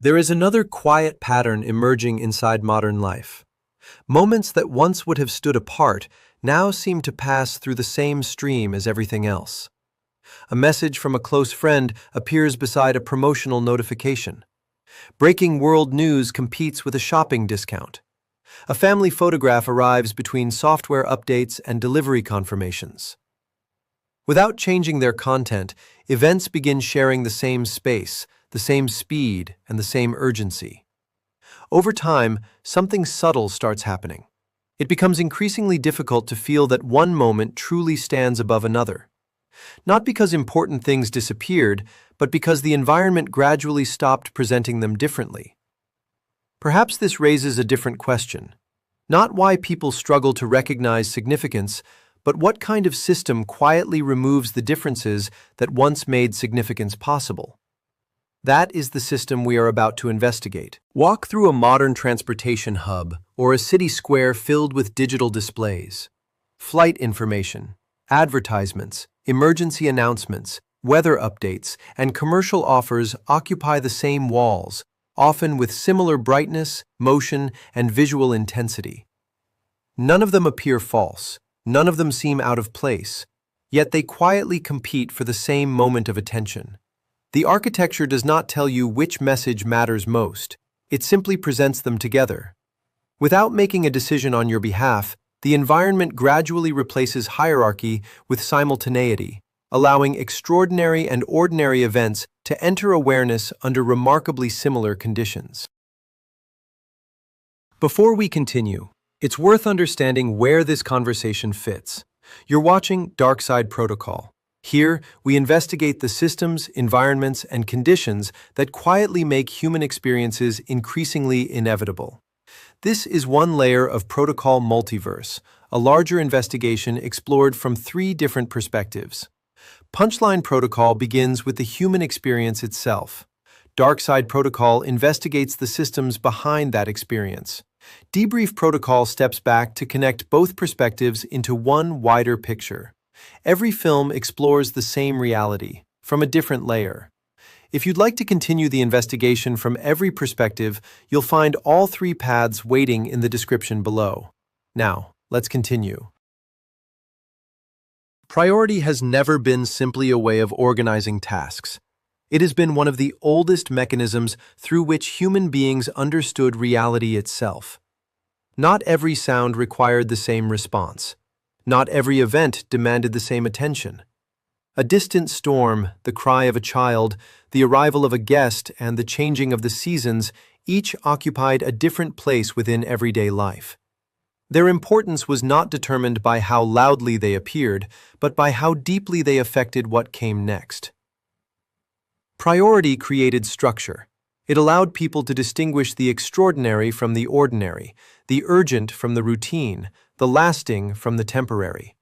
There is another quiet pattern emerging inside modern life. Moments that once would have stood apart now seem to pass through the same stream as everything else. A message from a close friend appears beside a promotional notification. Breaking world news competes with a shopping discount. A family photograph arrives between software updates and delivery confirmations. Without changing their content, events begin sharing the same space, the same speed, and the same urgency. Over time, something subtle starts happening. It becomes increasingly difficult to feel that one moment truly stands above another. Not because important things disappeared, but because the environment gradually stopped presenting them differently. Perhaps this raises a different question. Not why people struggle to recognize significance, but what kind of system quietly removes the differences that once made significance possible. That is the system we are about to investigate. Walk through a modern transportation hub or a city square filled with digital displays. Flight information, advertisements, emergency announcements, weather updates, and commercial offers occupy the same walls, often with similar brightness, motion, and visual intensity. None of them appear false. None of them seem out of place, yet they quietly compete for the same moment of attention. The architecture does not tell you which message matters most, it simply presents them together. Without making a decision on your behalf, the environment gradually replaces hierarchy with simultaneity, allowing extraordinary and ordinary events to enter awareness under remarkably similar conditions. Before we continue, it's worth understanding where this conversation fits. You're watching Punchline Protocol. Here, we investigate the systems, environments, and conditions that quietly make human experiences increasingly inevitable. This is one layer of Protocol Multiverse, a larger investigation explored from 3 different perspectives. Punchline Protocol begins with the human experience itself. Darkside Protocol investigates the systems behind that experience. Debrief Protocol steps back to connect both perspectives into one wider picture. Every film explores the same reality, from a different layer. If you'd like to continue the investigation from every perspective, you'll find all 3 paths waiting in the description below. Now, let's continue. Priority has never been simply a way of organizing tasks. It has been one of the oldest mechanisms through which human beings understood reality itself. Not every sound required the same response. Not every event demanded the same attention. A distant storm, the cry of a child, the arrival of a guest, and the changing of the seasons each occupied a different place within everyday life. Their importance was not determined by how loudly they appeared, but by how deeply they affected what came next. Priority created structure. It allowed people to distinguish the extraordinary from the ordinary, the urgent from the routine, the lasting from the temporary.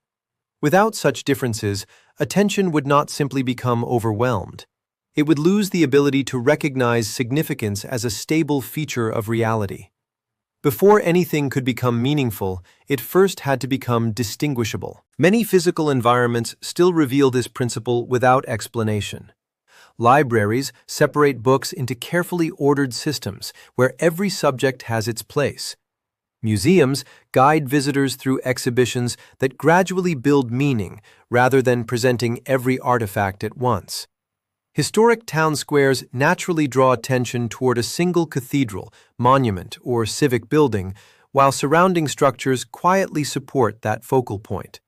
Without such differences, attention would not simply become overwhelmed. It would lose the ability to recognize significance as a stable feature of reality. Before anything could become meaningful, it first had to become distinguishable. Many physical environments still reveal this principle without explanation. Libraries separate books into carefully ordered systems where every subject has its place. Museums guide visitors through exhibitions that gradually build meaning rather than presenting every artifact at once. Historic town squares naturally draw attention toward a single cathedral, monument, or civic building, while surrounding structures quietly support that focal point.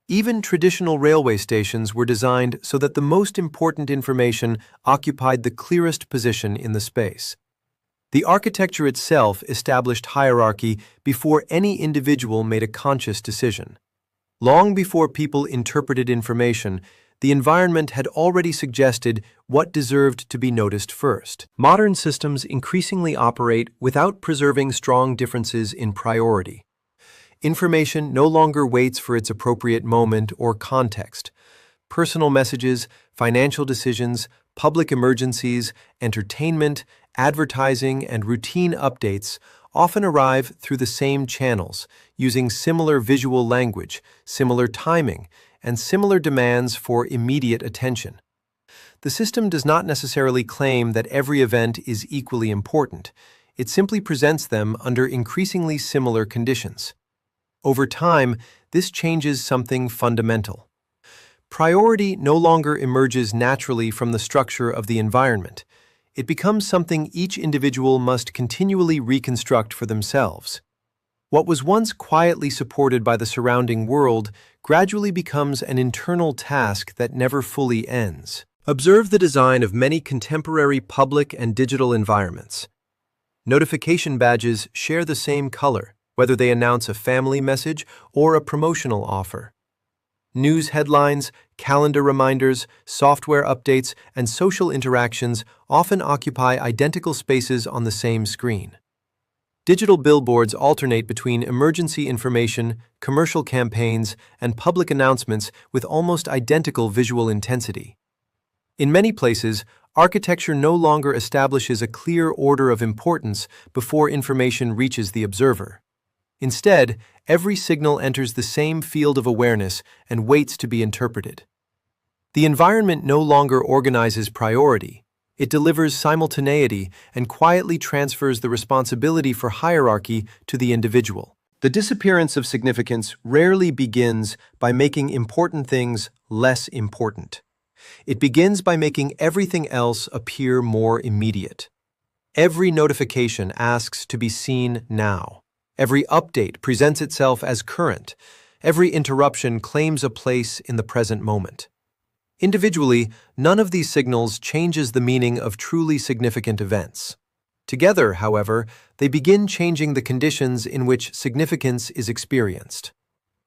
Even traditional railway stations were designed so that the most important information occupied the clearest position in the space. The architecture itself established hierarchy before any individual made a conscious decision. Long before people interpreted information, the environment had already suggested what deserved to be noticed first. Modern systems increasingly operate without preserving strong differences in priority. Information no longer waits for its appropriate moment or context. Personal messages, financial decisions, public emergencies, entertainment, advertising, and routine updates often arrive through the same channels, using similar visual language, similar timing, and similar demands for immediate attention. The system does not necessarily claim that every event is equally important. It simply presents them under increasingly similar conditions. Over time, this changes something fundamental. Priority no longer emerges naturally from the structure of the environment. It becomes something each individual must continually reconstruct for themselves. What was once quietly supported by the surrounding world gradually becomes an internal task that never fully ends. Observe the design of many contemporary public and digital environments. Notification badges share the same color, whether they announce a family message or a promotional offer. News headlines, calendar reminders, software updates, and social interactions often occupy identical spaces on the same screen. Digital billboards alternate between emergency information, commercial campaigns, and public announcements with almost identical visual intensity. In many places, architecture no longer establishes a clear order of importance before information reaches the observer. Instead, every signal enters the same field of awareness and waits to be interpreted. The environment no longer organizes priority. It delivers simultaneity and quietly transfers the responsibility for hierarchy to the individual. The disappearance of significance rarely begins by making important things less important. It begins by making everything else appear more immediate. Every notification asks to be seen now. Every update presents itself as current. Every interruption claims a place in the present moment. Individually, none of these signals changes the meaning of truly significant events. Together, however, they begin changing the conditions in which significance is experienced.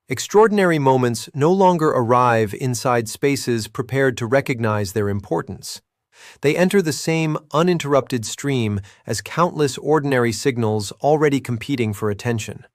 Extraordinary moments no longer arrive inside spaces prepared to recognize their importance. They enter the same uninterrupted stream as countless ordinary signals already competing for attention.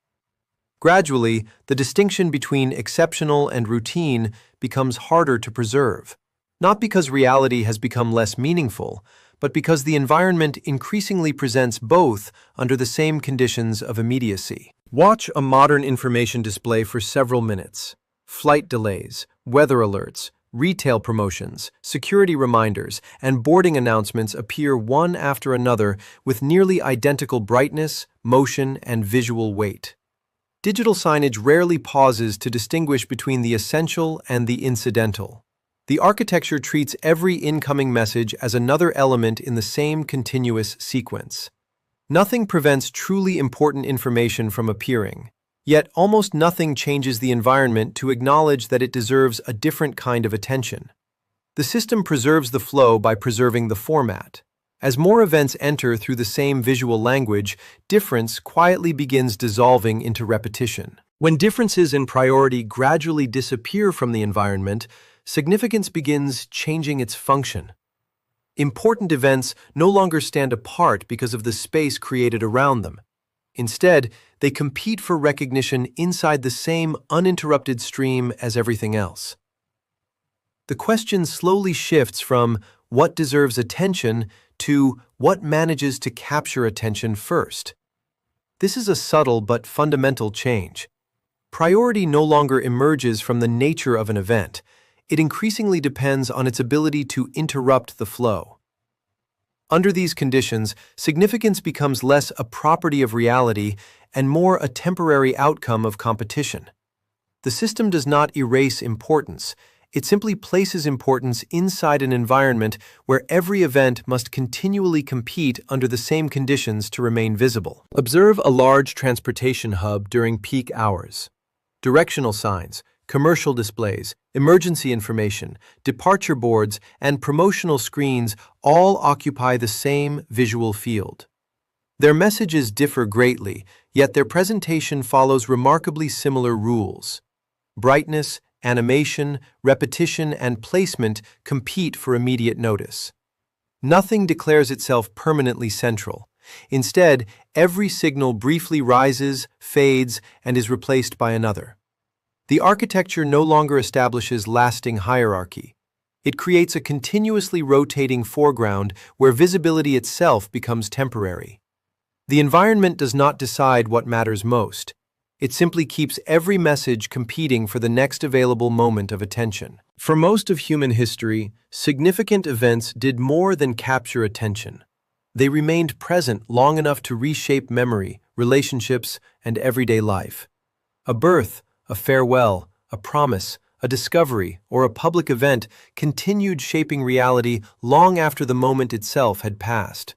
Gradually, the distinction between exceptional and routine becomes harder to preserve, not because reality has become less meaningful, but because the environment increasingly presents both under the same conditions of immediacy. Watch a modern information display for several minutes. Flight delays, weather alerts, retail promotions, security reminders, and boarding announcements appear one after another with nearly identical brightness, motion, and visual weight. Digital signage rarely pauses to distinguish between the essential and the incidental. The architecture treats every incoming message as another element in the same continuous sequence. Nothing prevents truly important information from appearing. Yet almost nothing changes the environment to acknowledge that it deserves a different kind of attention. The system preserves the flow by preserving the format. As more events enter through the same visual language, difference quietly begins dissolving into repetition. When differences in priority gradually disappear from the environment, significance begins changing its function. Important events no longer stand apart because of the space created around them. Instead, they compete for recognition inside the same uninterrupted stream as everything else. The question slowly shifts from what deserves attention to what manages to capture attention first. This is a subtle but fundamental change. Priority no longer emerges from the nature of an event. It increasingly depends on its ability to interrupt the flow. Under these conditions, significance becomes less a property of reality and more a temporary outcome of competition. The system does not erase importance. It simply places importance inside an environment where every event must continually compete under the same conditions to remain visible. Observe a large transportation hub during peak hours. Directional signs, commercial displays, emergency information, departure boards, and promotional screens all occupy the same visual field. Their messages differ greatly, yet their presentation follows remarkably similar rules. Brightness, animation, repetition, and placement compete for immediate notice. Nothing declares itself permanently central. Instead, every signal briefly rises, fades, and is replaced by another. The architecture no longer establishes lasting hierarchy. It creates a continuously rotating foreground where visibility itself becomes temporary. The environment does not decide what matters most. It simply keeps every message competing for the next available moment of attention. For most of human history, significant events did more than capture attention. They remained present long enough to reshape memory, relationships, and everyday life. A birth, a farewell, a promise, a discovery, or a public event continued shaping reality long after the moment itself had passed.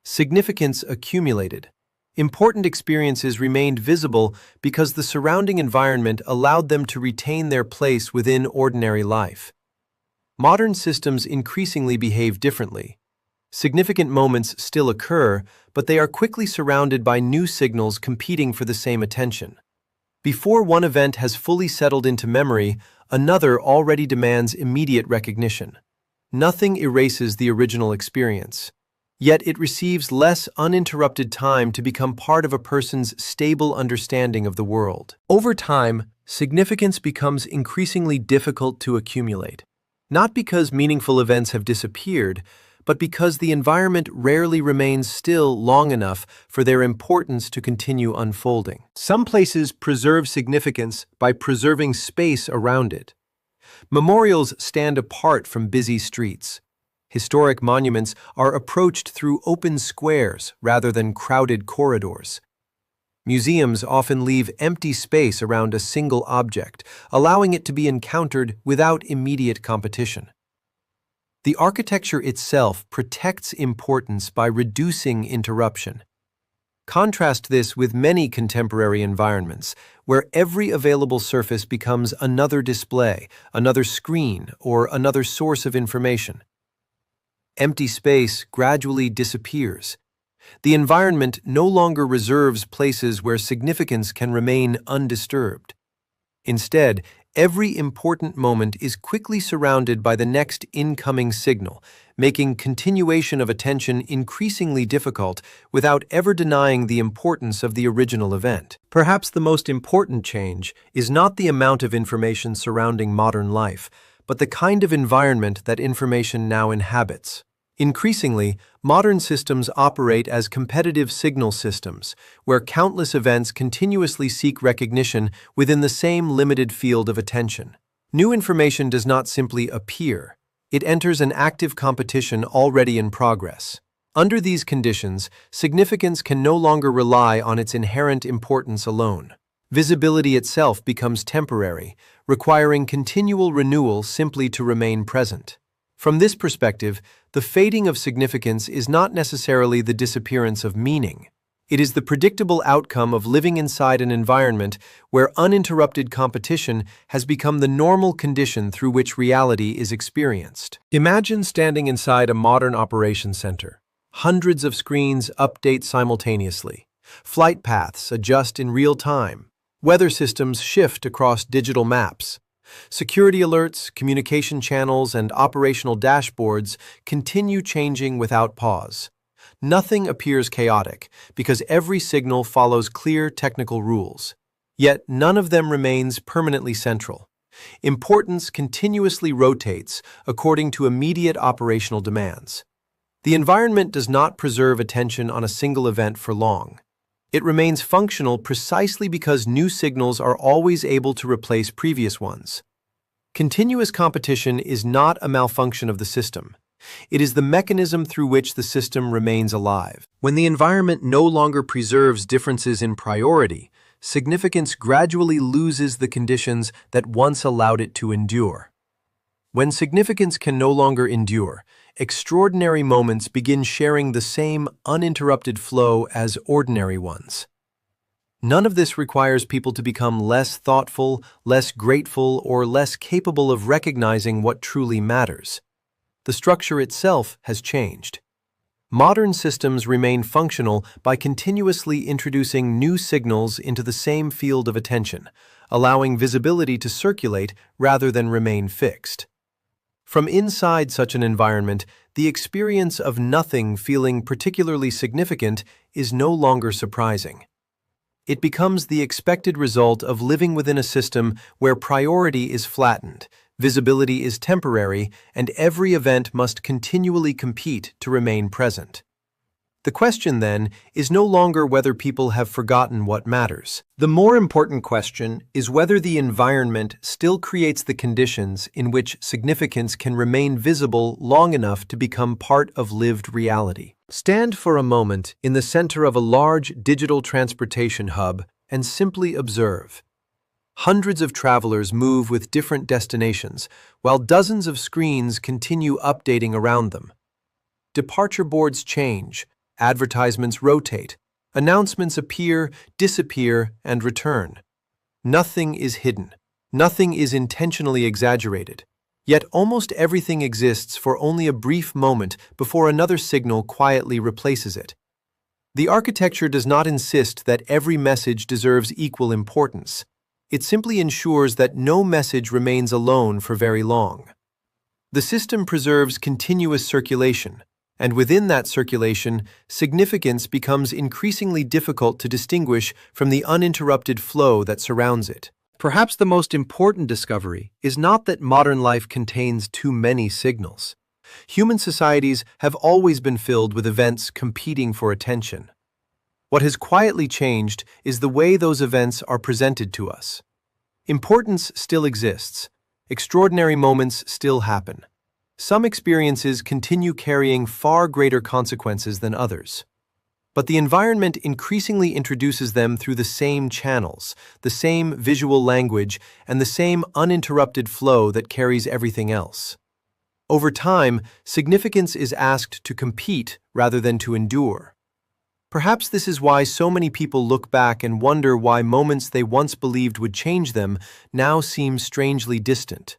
Significance accumulated. Important experiences remained visible because the surrounding environment allowed them to retain their place within ordinary life. Modern systems increasingly behave differently. Significant moments still occur, but they are quickly surrounded by new signals competing for the same attention. Before one event has fully settled into memory, another already demands immediate recognition. Nothing erases the original experience. Yet it receives less uninterrupted time to become part of a person's stable understanding of the world. Over time, significance becomes increasingly difficult to accumulate. Not because meaningful events have disappeared, but because the environment rarely remains still long enough for their importance to continue unfolding. Some places preserve significance by preserving space around it. Memorials stand apart from busy streets. Historic monuments are approached through open squares rather than crowded corridors. Museums often leave empty space around a single object, allowing it to be encountered without immediate competition. The architecture itself protects importance by reducing interruption. Contrast this with many contemporary environments, where every available surface becomes another display, another screen, or another source of information. Empty space gradually disappears. The environment no longer reserves places where significance can remain undisturbed. Instead, every important moment is quickly surrounded by the next incoming signal, making continuation of attention increasingly difficult without ever denying the importance of the original event. Perhaps the most important change is not the amount of information surrounding modern life, but the kind of environment that information now inhabits. Increasingly, modern systems operate as competitive signal systems, where countless events continuously seek recognition within the same limited field of attention. New information does not simply appear. It enters an active competition already in progress. Under these conditions, significance can no longer rely on its inherent importance alone. Visibility itself becomes temporary, requiring continual renewal simply to remain present. From this perspective, the fading of significance is not necessarily the disappearance of meaning. It is the predictable outcome of living inside an environment where uninterrupted competition has become the normal condition through which reality is experienced. Imagine standing inside a modern operations center. Hundreds of screens update simultaneously. Flight paths adjust in real time. Weather systems shift across digital maps. Security alerts, communication channels, and operational dashboards continue changing without pause. Nothing appears chaotic because every signal follows clear technical rules. Yet none of them remains permanently central. Importance continuously rotates according to immediate operational demands. The environment does not preserve attention on a single event for long. It remains functional precisely because new signals are always able to replace previous ones. Continuous competition is not a malfunction of the system. It is the mechanism through which the system remains alive. When the environment no longer preserves differences in priority, significance gradually loses the conditions that once allowed it to endure. When significance can no longer endure, extraordinary moments begin sharing the same uninterrupted flow as ordinary ones. None of this requires people to become less thoughtful, less grateful, or less capable of recognizing what truly matters. The structure itself has changed. Modern systems remain functional by continuously introducing new signals into the same field of attention, allowing visibility to circulate rather than remain fixed. From inside such an environment, the experience of nothing feeling particularly significant is no longer surprising. It becomes the expected result of living within a system where priority is flattened, visibility is temporary, and every event must continually compete to remain present. The question, then, is no longer whether people have forgotten what matters. The more important question is whether the environment still creates the conditions in which significance can remain visible long enough to become part of lived reality. Stand for a moment in the center of a large digital transportation hub and simply observe. Hundreds of travelers move with different destinations, while dozens of screens continue updating around them. Departure boards change. Advertisements rotate, announcements appear, disappear, and return. Nothing is hidden. Nothing is intentionally exaggerated. Yet almost everything exists for only a brief moment before another signal quietly replaces it. The architecture does not insist that every message deserves equal importance. It simply ensures that no message remains alone for very long. The system preserves continuous circulation, and within that circulation, significance becomes increasingly difficult to distinguish from the uninterrupted flow that surrounds it. Perhaps the most important discovery is not that modern life contains too many signals. Human societies have always been filled with events competing for attention. What has quietly changed is the way those events are presented to us. Importance still exists. Extraordinary moments still happen. Some experiences continue carrying far greater consequences than others. But the environment increasingly introduces them through the same channels, the same visual language, and the same uninterrupted flow that carries everything else. Over time, significance is asked to compete rather than to endure. Perhaps this is why so many people look back and wonder why moments they once believed would change them now seem strangely distant.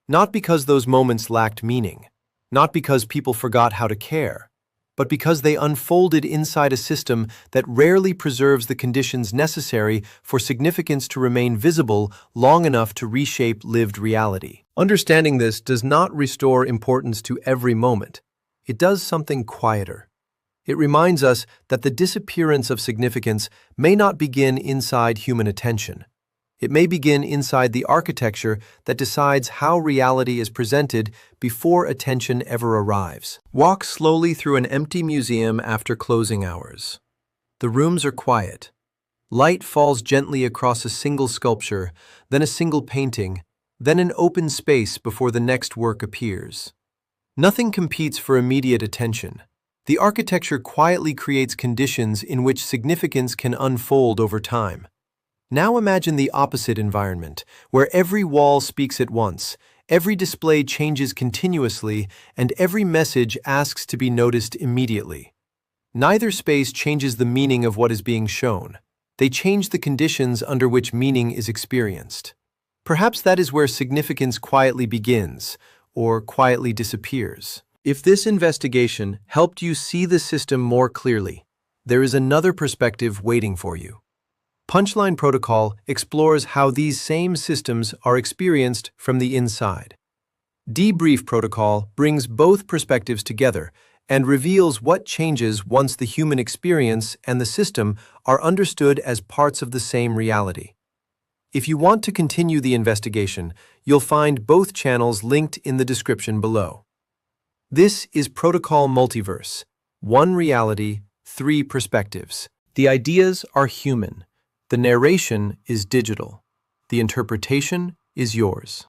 Not because those moments lacked meaning, not because people forgot how to care, but because they unfolded inside a system that rarely preserves the conditions necessary for significance to remain visible long enough to reshape lived reality. Understanding this does not restore importance to every moment. It does something quieter. It reminds us that the disappearance of significance may not begin inside human attention. It may begin inside the architecture that decides how reality is presented before attention ever arrives. Walk slowly through an empty museum after closing hours. The rooms are quiet. Light falls gently across a single sculpture, then a single painting, then an open space before the next work appears. Nothing competes for immediate attention. The architecture quietly creates conditions in which significance can unfold over time. Now imagine the opposite environment, where every wall speaks at once, every display changes continuously, and every message asks to be noticed immediately. Neither space changes the meaning of what is being shown. They change the conditions under which meaning is experienced. Perhaps that is where significance quietly begins, or quietly disappears. If this investigation helped you see the system more clearly, there is another perspective waiting for you. Punchline Protocol explores how these same systems are experienced from the inside. Debrief Protocol brings both perspectives together and reveals what changes once the human experience and the system are understood as parts of the same reality. If you want to continue the investigation, you'll find both channels linked in the description below. This is Protocol Multiverse, one reality, three perspectives. The ideas are human. The narration is digital. The interpretation is yours.